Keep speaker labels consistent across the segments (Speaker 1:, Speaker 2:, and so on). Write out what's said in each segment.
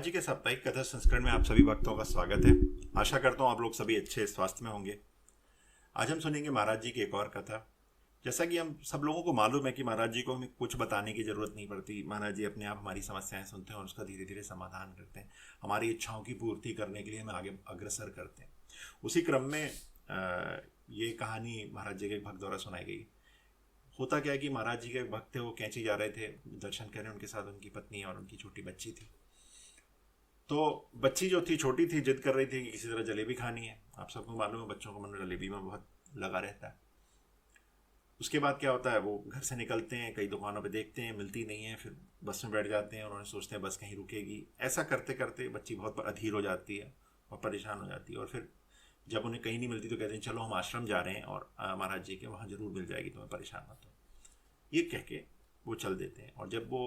Speaker 1: महाराज जी के साप्ताहिक कथा संस्करण में आप सभी भक्तों का स्वागत है। आशा करता हूँ आप लोग सभी अच्छे स्वास्थ्य में होंगे। आज हम सुनेंगे महाराज जी की एक और कथा। जैसा कि हम सब लोगों को मालूम है कि महाराज जी को हमें कुछ बताने की जरूरत नहीं पड़ती। महाराज जी अपने आप हमारी समस्याएं सुनते हैं और उसका धीरे धीरे समाधान करते हैं। हमारी इच्छाओं की पूर्ति करने के लिए हमें आगे अग्रसर करते हैं। उसी क्रम में ये कहानी महाराज जी के एक भक्त द्वारा सुनाई गई। होता क्या है कि महाराज जी के एक भक्त थे, वो कैंची जा रहे थे दर्शन करने। उनके साथ उनकी पत्नी और उनकी छोटी बच्ची थी। तो बच्ची जो थी, छोटी थी, जिद कर रही थी कि किसी तरह जलेबी खानी है। आप सबको मालूम है बच्चों को मन जलेबी में बहुत लगा रहता है। उसके बाद क्या होता है, वो घर से निकलते हैं, कई दुकानों पे देखते हैं, मिलती नहीं है, फिर बस में बैठ जाते हैं और उन्हें सोचते हैं बस कहीं रुकेगी। ऐसा करते करते बच्ची बहुत अधीर हो जाती है और परेशान हो जाती है। और फिर जब उन्हें कहीं नहीं मिलती तो कहते हैं चलो हम आश्रम जा रहे हैं और महाराज जी के वहाँ जरूर मिल जाएगी, तुम्हें परेशान मत हो। ये कह के वो चल देते हैं। और जब वो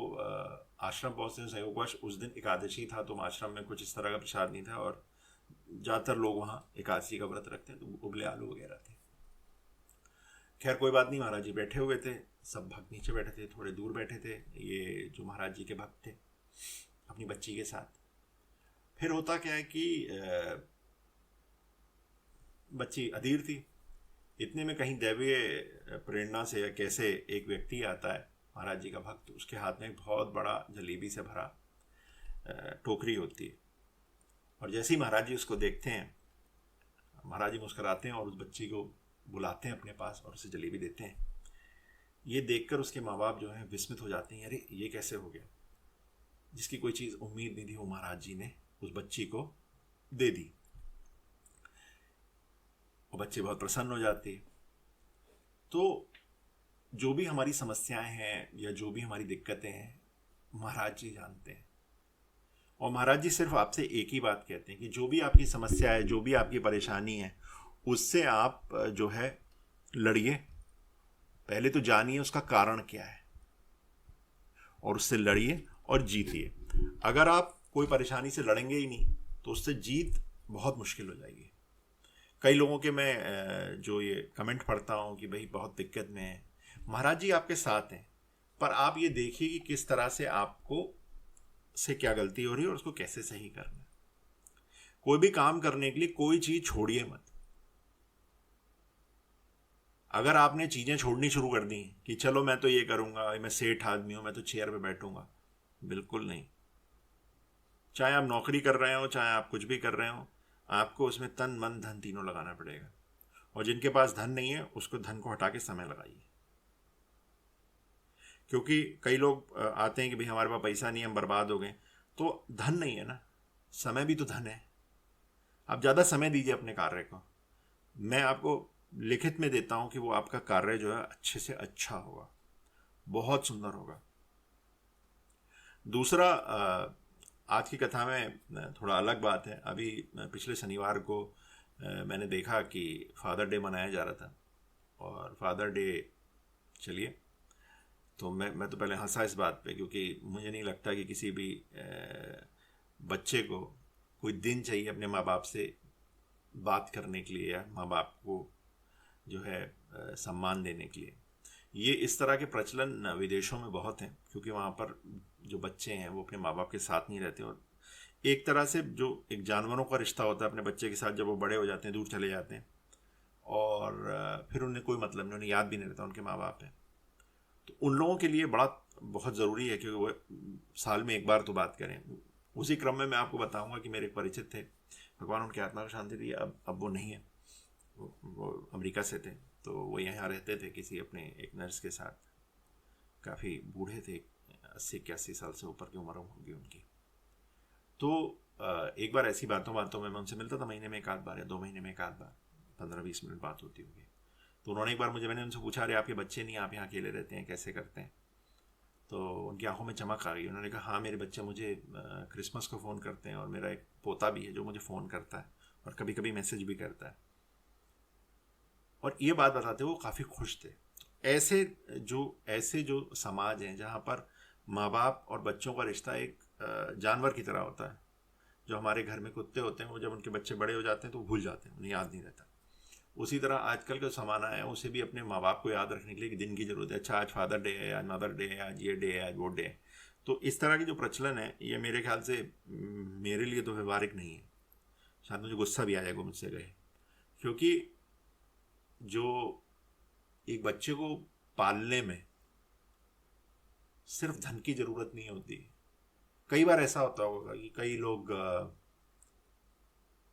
Speaker 1: आश्रम पहुँचते हैं, संयोगवश उस दिन एकादशी था, तो आश्रम में कुछ इस तरह का प्रसाद नहीं था और ज़्यादातर लोग वहाँ एकादशी का व्रत रखते हैं, तो उबले आलू वगैरह थे। खैर कोई बात नहीं, महाराज जी बैठे हुए थे, सब भक्त नीचे बैठे थे, थोड़े दूर बैठे थे ये जो महाराज जी के भक्त थे अपनी बच्ची के साथ। फिर होता क्या है कि बच्ची अधीर थी। इतने में कहीं दैवीय प्रेरणा से या कैसे एक व्यक्ति आता है, महाराज जी का भक्त। उसके हाथ में एक बहुत बड़ा जलेबी से भरा टोकरी होती है। और जैसे ही महाराज जी उसको देखते हैं, महाराज जी मुस्कुराते हैं और उस बच्ची को बुलाते हैं अपने पास और उसे जलेबी देते हैं। ये देखकर उसके माँ बाप जो हैं विस्मित हो जाते हैं, अरे ये कैसे हो गया। जिसकी कोई चीज़ उम्मीद नहीं थी वो महाराज जी ने उस बच्ची को दे दी। और बच्ची बहुत प्रसन्न हो जाती है। तो जो भी हमारी समस्याएं हैं या जो भी हमारी दिक्कतें हैं, महाराज जी जानते हैं। और महाराज जी सिर्फ आपसे एक ही बात कहते हैं कि जो भी आपकी समस्या है, जो भी आपकी परेशानी है, उससे आप जो है लड़िए। पहले तो जानिए उसका कारण क्या है और उससे लड़िए और जीतिए। अगर आप कोई परेशानी से लड़ेंगे ही नहीं तो उससे जीत बहुत मुश्किल हो जाएगी। कई लोगों के मैं जो ये कमेंट पढ़ता हूँ कि भाई बहुत दिक्कत में है, महाराज जी आपके साथ हैं, पर आप ये देखिए कि किस तरह से आपको से क्या गलती हो रही है और उसको कैसे सही करना है। कोई भी काम करने के लिए कोई चीज़ छोड़िए मत। अगर आपने चीज़ें छोड़नी शुरू कर दी कि चलो मैं तो ये करूँगा, मैं सेठ आदमी हूँ, मैं तो चेयर पे बैठूंगा, बिल्कुल नहीं। चाहे आप नौकरी कर रहे हो, चाहे आप कुछ भी कर रहे हो, आपको उसमें तन मन धन तीनों लगाना पड़ेगा। और जिनके पास धन नहीं है उसको धन को हटा के समय लगाइए। क्योंकि कई लोग आते हैं कि भाई हमारे पास पैसा नहीं है, हम बर्बाद हो गए। तो धन नहीं है ना, समय भी तो धन है। आप ज़्यादा समय दीजिए अपने कार्य को। मैं आपको लिखित में देता हूँ कि वो आपका कार्य जो है अच्छे से अच्छा होगा, बहुत सुंदर होगा। दूसरा, आज की कथा में थोड़ा अलग बात है। अभी पिछले शनिवार को मैंने देखा कि फादर डे मनाया जा रहा था। और फादर डे, चलिए, तो मैं तो पहले हंसा इस बात पे, क्योंकि मुझे नहीं लगता कि किसी भी बच्चे को कोई दिन चाहिए अपने माँ बाप से बात करने के लिए या माँ बाप को जो है सम्मान देने के लिए। ये इस तरह के प्रचलन विदेशों में बहुत हैं, क्योंकि वहाँ पर जो बच्चे हैं वो अपने माँ बाप के साथ नहीं रहते। और एक तरह से जो एक जानवरों का रिश्ता होता है अपने बच्चे के साथ, जब वो बड़े हो जाते हैं, दूर चले जाते हैं और फिर उन्हें कोई मतलब नहीं, उन्हें याद भी नहीं रहता उनके माँ बाप हैं। तो उन लोगों के लिए बहुत ज़रूरी है कि वो साल में एक बार तो बात करें। उसी क्रम में मैं आपको बताऊंगा कि मेरे एक परिचित थे, भगवान उनकी आत्मा को शांति दी, अब वो नहीं है। वो अमेरिका से थे, तो वो यहाँ रहते थे किसी अपने एक नर्स के साथ। काफ़ी बूढ़े थे, 80-81 साल से ऊपर की उम्र होगी उनकी। तो एक बार ऐसी बातों में मैं उनसे मिलता था, महीने में एक आध बार या 2 महीने में एक आध बार, 15-20 मिनट बात होती होगी। तो उन्होंने एक बार मैंने उनसे पूछा, अरे आपके बच्चे नहीं, आप यहाँ अकेले रहते हैं, कैसे करते हैं? तो उनकी आंखों में चमक आ गई। उन्होंने कहा, हाँ मेरे बच्चे मुझे क्रिसमस को फ़ोन करते हैं और मेरा एक पोता भी है जो मुझे फ़ोन करता है और कभी कभी मैसेज भी करता है। और ये बात बताते वो काफ़ी खुश थे। ऐसे जो समाज हैं जहाँ पर माँ बाप और बच्चों का रिश्ता एक जानवर की तरह होता है। जो हमारे घर में कुत्ते होते हैं, वो जब उनके बच्चे बड़े हो जाते हैं तो भूल जाते हैं, उन्हें याद नहीं रहता। उसी तरह आजकल का ज़माना है, उसे भी अपने माँ बाप को याद रखने के लिए कि दिन की ज़रूरत है। अच्छा आज फादर डे है, आज मदर डे है, आज ये डे है, आज वो डे है। तो इस तरह की जो प्रचलन है ये मेरे ख्याल से मेरे लिए तो व्यवहारिक नहीं है। शायद मुझे गुस्सा भी आ जाएगा मुझसे कहे, क्योंकि जो एक बच्चे को पालने में सिर्फ धन की जरूरत नहीं होती। कई बार ऐसा होता होगा कि कई लोग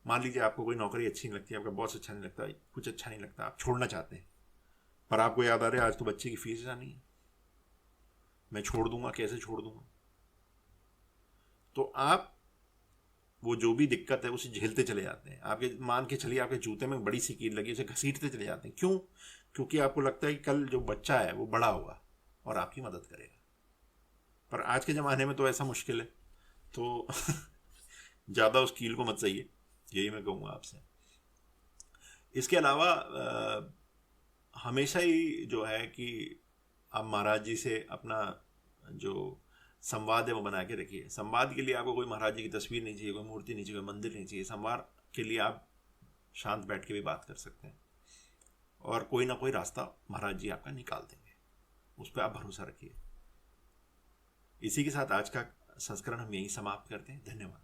Speaker 1: मान लीजिए आपको कोई नौकरी अच्छी नहीं लगती, आपका बॉस अच्छा नहीं लगता, कुछ अच्छा नहीं लगता, आप छोड़ना चाहते हैं, पर आपको याद आ रहा है आज तो बच्चे की फीस जानी है, मैं छोड़ दूंगा, कैसे छोड़ दूंगा। तो आप वो जो भी दिक्कत है उसे झेलते चले जाते हैं। आपके मान के चलिए आपके जूते में बड़ी सी कील लगी, उसे घसीटते चले जाते हैं। क्यों? क्योंकि आपको लगता है कि कल जो बच्चा है वो बड़ा होगा और आपकी मदद करेगा। पर आज के ज़माने में तो ऐसा मुश्किल है, तो ज़्यादा उस कील को मत सहिए, यही मैं कहूँगा आपसे। इसके अलावा हमेशा ही जो है कि आप महाराज जी से अपना जो संवाद है वो बना के रखिए। संवाद के लिए आपको कोई महाराज जी की तस्वीर नहीं चाहिए, कोई मूर्ति नहीं चाहिए, कोई मंदिर नहीं चाहिए। संवाद के लिए आप शांत बैठ के भी बात कर सकते हैं और कोई ना कोई रास्ता महाराज जी आपका निकाल देंगे, उस पर आप भरोसा रखिए। इसी के साथ आज का संस्करण हम यहीं समाप्त करते हैं। धन्यवाद।